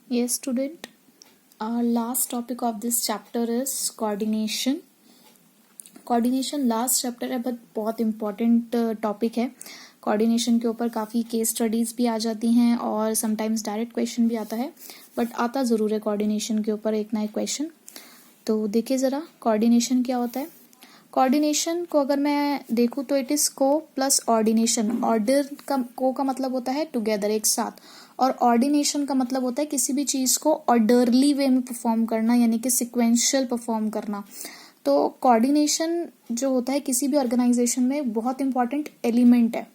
Yes, student. Our last topic of this chapter is coordination. Coordination last chapter है but बहुत important topic है. Coordination के ऊपर काफ़ी केस स्टडीज़ भी आ जाती हैं और समटाइम्स डायरेक्ट क्वेश्चन भी आता है, बट आता ज़रूर है कोऑर्डिनेशन के ऊपर एक ना एक क्वेश्चन. तो देखिए ज़रा कोऑर्डिनेशन क्या होता है. कोऑर्डिनेशन को अगर मैं देखूँ तो इट इज़ को प्लस ऑर्डिनेशन. ऑर्डर का मतलब होता है टुगेदर, एक साथ, और ऑर्डिनेशन का मतलब होता है किसी भी चीज़ को ऑर्डरली वे में परफॉर्म करना, यानी कि सिक्वेंशियल परफॉर्म करना. तो कोऑर्डिनेशन जो होता है किसी भी ऑर्गेनाइजेशन में बहुत इंपॉर्टेंट एलिमेंट है.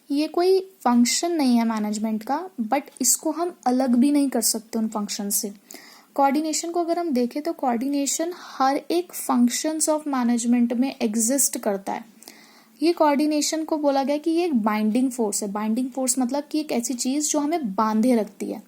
ये कोई फंक्शन नहीं है मैनेजमेंट का, बट इसको हम अलग भी नहीं कर सकते उन फंक्शन से. कोऑर्डिनेशन को अगर हम देखें तो कोऑर्डिनेशन हर एक फंक्शंस ऑफ मैनेजमेंट में एग्जिस्ट करता है. ये कोऑर्डिनेशन को बोला गया कि ये एक बाइंडिंग फोर्स है. बाइंडिंग फोर्स मतलब कि एक ऐसी चीज़ जो हमें बांधे रखती है.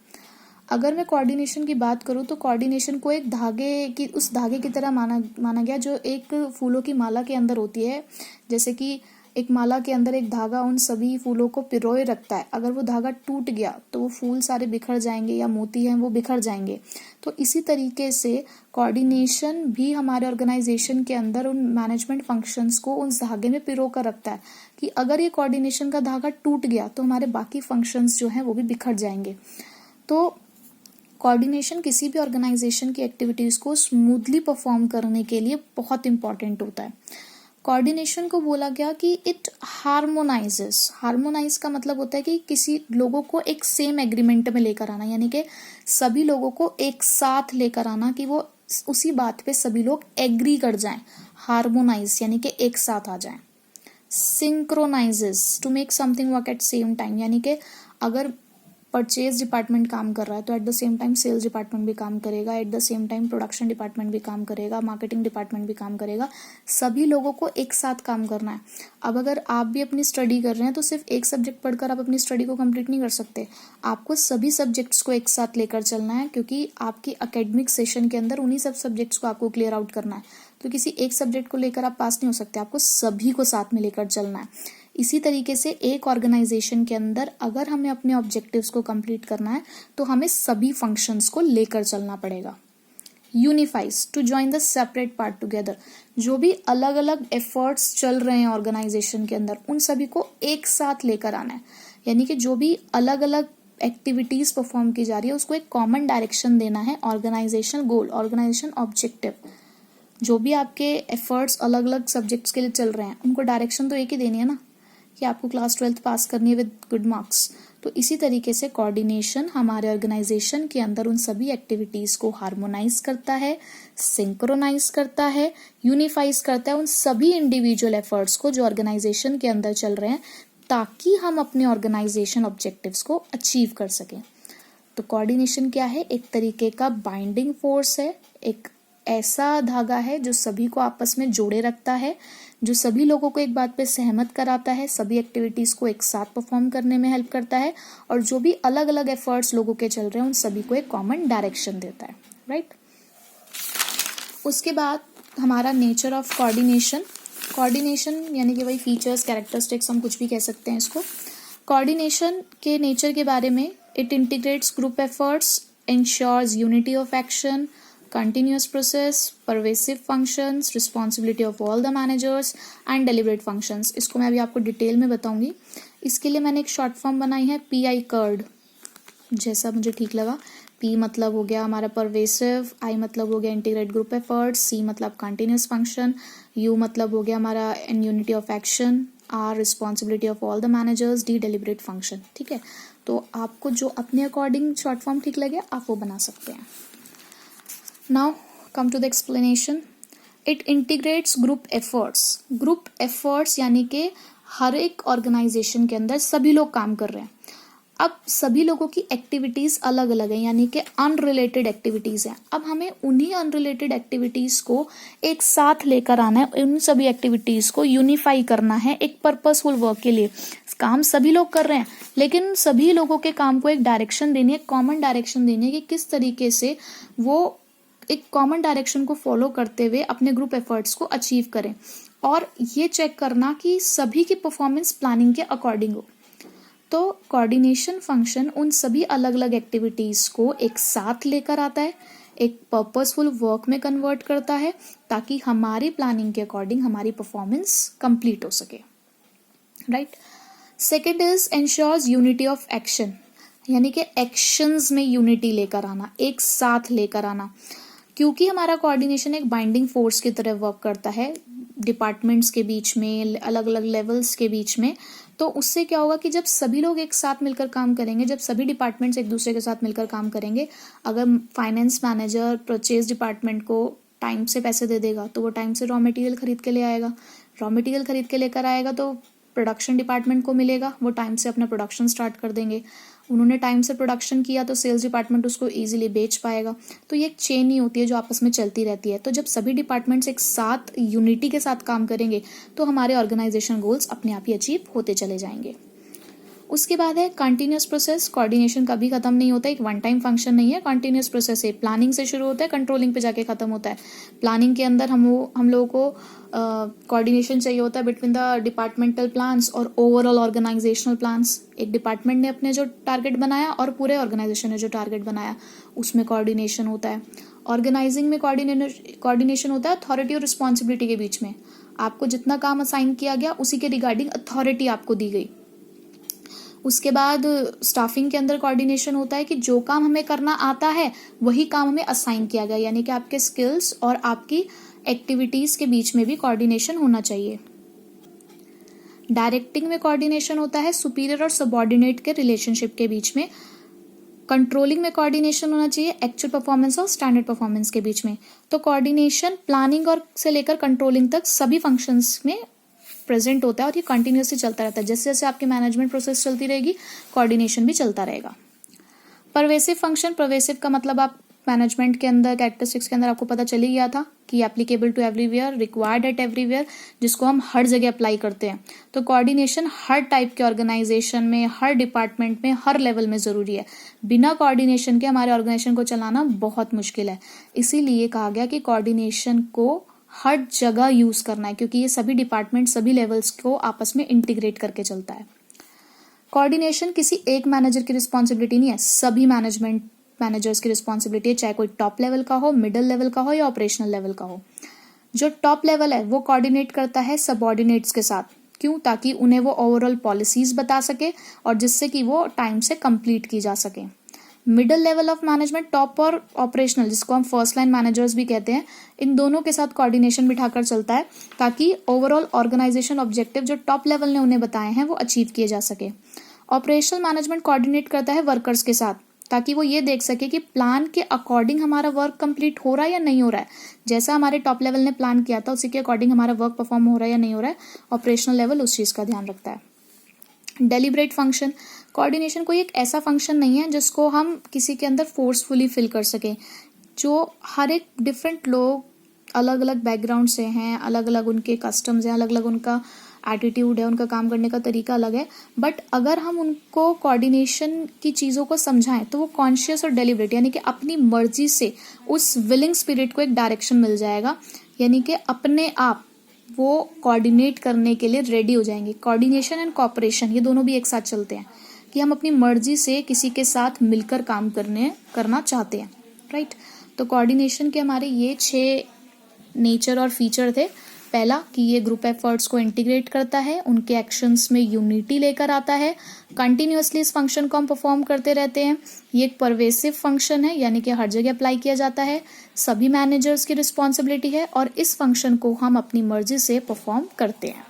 अगर मैं कोऑर्डिनेशन की बात करूँ तो कोऑर्डिनेशन को एक उस धागे की तरह माना गया जो एक फूलों की माला के अंदर होती है. जैसे कि एक माला के अंदर एक धागा उन सभी फूलों को पिरोए रखता है. अगर वो धागा टूट गया तो वो फूल सारे बिखर जाएंगे, या मोती हैं वो बिखर जाएंगे. तो इसी तरीके से कोऑर्डिनेशन भी हमारे ऑर्गेनाइजेशन के अंदर उन मैनेजमेंट फंक्शंस को उस धागे में पिरो कर रखता है कि अगर ये कोऑर्डिनेशन का धागा टूट गया तो हमारे बाकी फंक्शंस जो हैं वो भी बिखर जाएंगे. तो कोऑर्डिनेशन किसी भी ऑर्गेनाइजेशन की एक्टिविटीज़ को स्मूथली परफॉर्म करने के लिए बहुत इंपॉर्टेंट होता है. कोऑर्डिनेशन को बोला गया कि इट हार्मोनाइजेस. हार्मोनाइज का मतलब होता है कि किसी लोगों को एक सेम एग्रीमेंट में लेकर आना, यानी कि सभी लोगों को एक साथ लेकर आना कि वो उसी बात पे सभी लोग एग्री कर जाएं. हार्मोनाइज यानी कि एक साथ आ जाएं. Synchronises to make something work at same time, यानी कि अगर परचेज डिपार्टमेंट काम कर रहा है तो at the same time sales department भी काम करेगा, at the same time production department भी काम करेगा, मार्केटिंग डिपार्टमेंट भी काम करेगा. सभी लोगों को एक साथ काम करना है. अब अगर आप भी अपनी स्टडी कर रहे हैं तो सिर्फ एक सब्जेक्ट पढ़कर आप अपनी स्टडी को कंप्लीट नहीं कर सकते. आपको सभी सब्जेक्ट्स को एक साथ लेकर चलना है, क्योंकि आपकी अकेडमिक सेशन के अंदर उन्हीं सब सब्जेक्ट्स को आपको क्लियर आउट करना है. तो किसी एक सब्जेक्ट को लेकर आप पास नहीं हो सकते, आपको सभी को साथ में लेकर चलना है. इसी तरीके से एक ऑर्गेनाइजेशन के अंदर अगर हमें अपने ऑब्जेक्टिव्स को कंप्लीट करना है तो हमें सभी फंक्शंस को लेकर चलना पड़ेगा. Unifies to join the separate part together. जो भी अलग अलग एफर्ट्स चल रहे हैं ऑर्गेनाइजेशन के अंदर उन सभी को एक साथ लेकर आना है. यानी कि जो भी अलग अलग एक्टिविटीज परफॉर्म की जा रही है उसको एक कॉमन डायरेक्शन देना है. ऑर्गेनाइजेशन गोल, ऑर्गेनाइजेशन ऑब्जेक्टिव, जो भी आपके एफर्ट्स अलग अलग सब्जेक्ट्स के लिए चल रहे हैं उनको डायरेक्शन तो एक ही देनी है ना, कि आपको क्लास 12th पास करनी है विद गुड मार्क्स. तो इसी तरीके से कोऑर्डिनेशन हमारे ऑर्गेनाइजेशन के अंदर उन सभी एक्टिविटीज़ को हार्मोनाइज करता है, सिंक्रोनाइज करता है, यूनिफाइज करता है उन सभी इंडिविजुअल एफर्ट्स को जो ऑर्गेनाइजेशन के अंदर चल रहे हैं, ताकि हम अपने ऑर्गेनाइजेशन ऑब्जेक्टिव्स को अचीव कर सकें. तो कोऑर्डिनेशन क्या है? एक तरीके का बाइंडिंग फोर्स है. एक ऐसा धागा है जो सभी को आपस में जोड़े रखता है, जो सभी लोगों को एक बात पे सहमत कराता है, सभी एक्टिविटीज को एक साथ परफॉर्म करने में हेल्प करता है, और जो भी अलग अलग एफर्ट्स लोगों के चल रहे हैं उन सभी को एक कॉमन डायरेक्शन देता है. राइट. उसके बाद हमारा नेचर ऑफ कोऑर्डिनेशन. कोऑर्डिनेशन यानी कि वही फीचर्स, कैरेक्टरिस्टिक्स, हम कुछ भी कह सकते हैं इसको. कोऑर्डिनेशन के नेचर के बारे में, it integrates group efforts, ensures unity of action, continuous process, pervasive functions, responsibility of all the managers and deliberate functions. इसको मैं अभी आपको डिटेल में बताऊंगी. इसके लिए मैंने एक शॉर्ट फॉर्म बनाई है PI कर्ड, जैसा मुझे ठीक लगा. P मतलब हो गया हमारा परवेसिव, I मतलब हो गया इंटीग्रेट ग्रुप एफर्ट्स, C मतलब कंटिन्यूस फंक्शन, U मतलब हो गया हमारा unity of action, R responsibility of all the managers, D deliberate function. ठीक है. तो आपको जो अपने अकॉर्डिंग शॉर्ट फॉर्म ठीक लगे आप वो बना सकते हैं. Now come to the explanation. It integrates group efforts. Group efforts यानी कि हर एक ऑर्गेनाइजेशन के अंदर सभी लोग काम कर रहे हैं. अब सभी लोगों की एक्टिविटीज अलग अलग है, यानी कि अनरिलेटेड एक्टिविटीज हैं. अब हमें उन्हीं अनरिलेटेड एक्टिविटीज को एक साथ लेकर आना है, उन सभी एक्टिविटीज को यूनिफाई करना है एक पर्पसफुल वर्क के लिए. काम सभी लोग कर रहे हैं, लेकिन सभी लोगों के काम को एक डायरेक्शन देनी है, कॉमन डायरेक्शन देनी है कि किस तरीके से वो एक कॉमन डायरेक्शन को फॉलो करते हुए अपने ग्रुप एफर्ट्स को अचीव करें, और ये चेक करना कि सभी की परफॉर्मेंस प्लानिंग के अकॉर्डिंग हो. तो कोऑर्डिनेशन फंक्शन उन सभी अलग अलग एक्टिविटीज़ को एक साथ लेकर आता है, एक पर्पसफुल वर्क में कन्वर्ट करता है, ताकि हमारी प्लानिंग के अकॉर्डिंग हमारी परफॉर्मेंस कंप्लीट हो सके, right. Second is ensures unity of action, यानी कि एक्शंस में यूनिटी लेकर आना, एक साथ लेकर आना। क्योंकि हमारा कोऑर्डिनेशन एक बाइंडिंग फोर्स की तरह वर्क करता है डिपार्टमेंट्स के बीच में, अलग अलग लेवल्स के बीच में, तो उससे क्या होगा कि जब सभी लोग एक साथ मिलकर काम करेंगे, जब सभी डिपार्टमेंट्स एक दूसरे के साथ मिलकर काम करेंगे, अगर फाइनेंस मैनेजर परचेज डिपार्टमेंट को टाइम से पैसे दे देगा तो वो टाइम से रॉ मटेरियल खरीद के ले आएगा, रॉ मटेरियल खरीद के लेकर आएगा तो प्रोडक्शन डिपार्टमेंट को मिलेगा, वो टाइम से अपना प्रोडक्शन स्टार्ट कर देंगे, उन्होंने टाइम से प्रोडक्शन किया तो सेल्स डिपार्टमेंट उसको इजीली बेच पाएगा। तो ये एक चेन ही होती है जो आपस में चलती रहती है। तो जब सभी डिपार्टमेंट्स एक साथ यूनिटी के साथ काम करेंगे तो हमारे ऑर्गेनाइजेशन गोल्स अपने आप ही अचीव होते चले जाएंगे। उसके बाद है कंटिन्यूस प्रोसेस। कोऑर्डिनेशन कभी खत्म नहीं होता, एक वन टाइम फंक्शन नहीं है, कंटिन्यूस प्रोसेस है। प्लानिंग से शुरू होता है, कंट्रोलिंग पे जाके खत्म होता है। प्लानिंग के अंदर हम लोगों को कोऑर्डिनेशन चाहिए होता है बिटवीन द डिपार्टमेंटल प्लान्स और ओवरऑल ऑर्गेनाइजेशनल प्लान्स। एक डिपार्टमेंट ने अपने जो टारगेट बनाया और पूरे ऑर्गेनाइजेशन ने जो टारगेट बनाया, उसमें कोऑर्डिनेशन होता है। ऑर्गेनाइजिंग में कोऑर्डिनेशन होता है अथॉरिटी और रिस्पॉन्सिबिलिटी के बीच में। आपको जितना काम असाइन किया गया उसी के रिगार्डिंग अथॉरिटी आपको दी गई। उसके बाद स्टाफिंग के अंदर कोऑर्डिनेशन होता है कि जो काम हमें करना आता है वही काम हमें असाइन किया गया, यानी कि आपके स्किल्स और आपकी एक्टिविटीज के बीच में भी कोऑर्डिनेशन होना चाहिए। डायरेक्टिंग में कोऑर्डिनेशन होता है सुपीरियर और सबऑर्डिनेट के रिलेशनशिप के बीच में। कंट्रोलिंग में कोऑर्डिनेशन होना चाहिए एक्चुअल परफॉर्मेंस और स्टैंडर्ड परफॉर्मेंस के बीच में। तो कोऑर्डिनेशन प्लानिंग और से लेकर कंट्रोलिंग तक सभी फंक्शंस में प्रेजेंट होता है और ये कंटिन्यूसली चलता रहता है। जैसे जैसे आपकी मैनेजमेंट प्रोसेस चलती रहेगी, कोऑर्डिनेशन भी चलता रहेगा। परवेसिव फंक्शन, परवेसिव का मतलब आप मैनेजमेंट के अंदर कैरेक्टरिस्टिक्स के अंदर आपको पता चल ही गया था कि applicable to everywhere, required at everywhere, जिसको हम हर जगह अप्लाई करते हैं। तो कोऑर्डिनेशन हर टाइप के ऑर्गेनाइजेशन में, हर डिपार्टमेंट में, हर लेवल में जरूरी है। बिना कोऑर्डिनेशन के हमारे ऑर्गेनाइजेशन को चलाना बहुत मुश्किल है। इसीलिए कहा गया कि कोऑर्डिनेशन को हर जगह यूज करना है, क्योंकि ये सभी डिपार्टमेंट, सभी लेवल्स को आपस में इंटीग्रेट करके चलता है। कोऑर्डिनेशन किसी एक मैनेजर की रिस्पॉन्सिबिलिटी नहीं है, सभी मैनेजर्स की रिस्पॉन्सिबिलिटी है, चाहे कोई टॉप लेवल का हो, मिडिल लेवल का हो या ऑपरेशनल लेवल का हो। जो टॉप लेवल है वो कोऑर्डिनेट करता है सबऑर्डिनेट्स के साथ। क्यों? ताकि उन्हें वो ओवरऑल पॉलिसीज बता सके और जिससे कि वो टाइम से कंप्लीट की जा सके। Middle level of management, top और ऑपरेशनल, जिसको हम फर्स्ट लाइन मैनेजर्स भी कहते हैं, इन दोनों के साथ कोऑर्डिनेशन बिठाकर चलता है ताकि ओवरऑल ऑर्गेनाइजेशन ऑब्जेक्टिव जो टॉप लेवल ने उन्हें बताए हैं वो अचीव किए जा सके। ऑपरेशनल मैनेजमेंट कोऑर्डिनेट करता है वर्कर्स के साथ ताकि वो ये देख सके कि प्लान के अकॉर्डिंग हमारा वर्क कंप्लीट हो रहा है या नहीं हो रहा है। जैसा हमारे टॉप लेवल ने प्लान किया था उसी के अकॉर्डिंग हमारा वर्क परफॉर्म हो रहा है या नहीं हो रहा है, ऑपरेशनल लेवल उस चीज़ का ध्यान रखता है। डेलिब्रेट फंक्शन, कोऑर्डिनेशन कोई एक ऐसा फंक्शन नहीं है जिसको हम किसी के अंदर फोर्सफुली फिल कर सकें। जो हर एक डिफरेंट लोग अलग अलग बैकग्राउंड से हैं, अलग अलग उनके कस्टम्स हैं, अलग अलग उनका एटीट्यूड है, उनका काम करने का तरीका अलग है, बट अगर हम उनको कोऑर्डिनेशन की चीज़ों को समझाएं तो वो कॉन्शियस और डेलिब्रेट, यानी कि अपनी मर्जी से उस विलिंग स्पिरिट को एक डायरेक्शन मिल जाएगा, यानी कि अपने आप वो कोऑर्डिनेट करने के लिए रेडी हो जाएंगे। कोऑर्डिनेशन एंड कोऑपरेशन ये दोनों भी एक साथ चलते हैं कि हम अपनी मर्जी से किसी के साथ मिलकर काम करना चाहते हैं, राइट। तो कोऑर्डिनेशन के हमारे ये 6 नेचर और फीचर थे। पहला कि ये ग्रुप एफर्ट्स को इंटीग्रेट करता है, उनके एक्शंस में यूनिटी लेकर आता है, कंटिन्यूअसली इस फंक्शन को हम परफॉर्म करते रहते हैं। ये एक परवेसिव फंक्शन है, यानी कि हर जगह अप्लाई किया जाता है, सभी मैनेजर्स की रिस्पॉन्सिबिलिटी है और इस फंक्शन को हम अपनी मर्जी से परफॉर्म करते हैं।